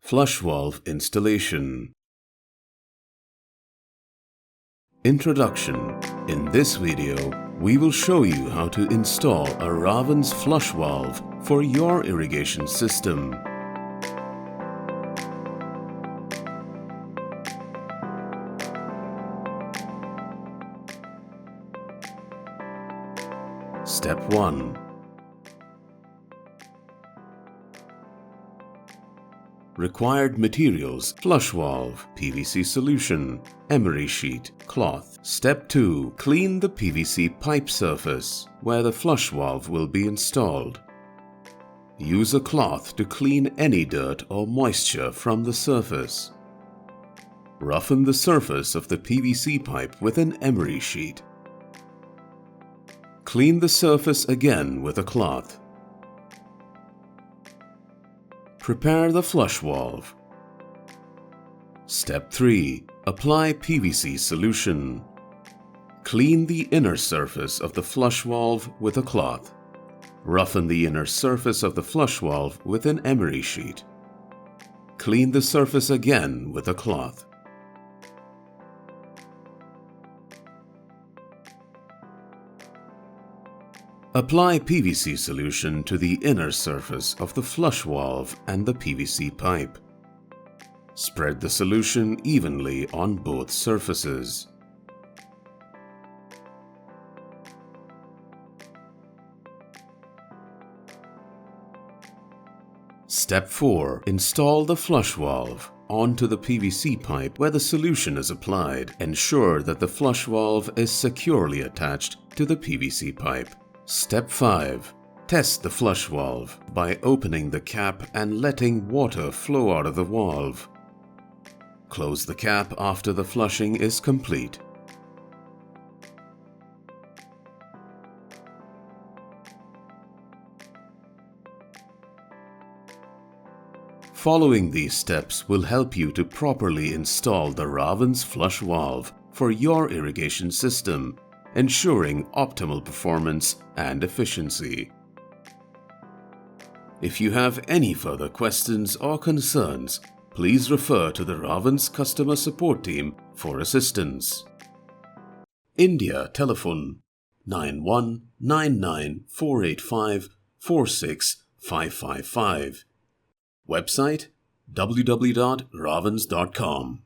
Flush valve installation. Introduction. In this video, we will show you how to install a Ravands flush valve for your irrigation system. Step 1. Required materials: flush valve, PVC solution, emery sheet, cloth. Step 2. Clean the PVC pipe surface where the flush valve will be installed. Use a cloth to clean any dirt or moisture from the surface. Roughen the surface of the PVC pipe with an emery sheet. Clean the surface again with a cloth. Prepare the flush valve. Step 3. Apply PVC solution. Clean the inner surface of the flush valve with a cloth. Roughen the inner surface of the flush valve with an emery sheet. Clean the surface again with a cloth. Apply PVC solution to the inner surface of the flush valve and the PVC pipe. Spread the solution evenly on both surfaces. Step 4. Install the flush valve onto the PVC pipe where the solution is applied. Ensure that the flush valve is securely attached to the PVC pipe. Step 5. Test the flush valve by opening the cap and letting water flow out of the valve. Close the cap after the flushing is complete. Following these steps will help you to properly install the Ravands flush valve for your irrigation system, ensuring optimal performance and efficiency. If you have any further questions or concerns, please refer to the Ravands customer support team for assistance. India telephone 919948546555. Website www.ravands.com.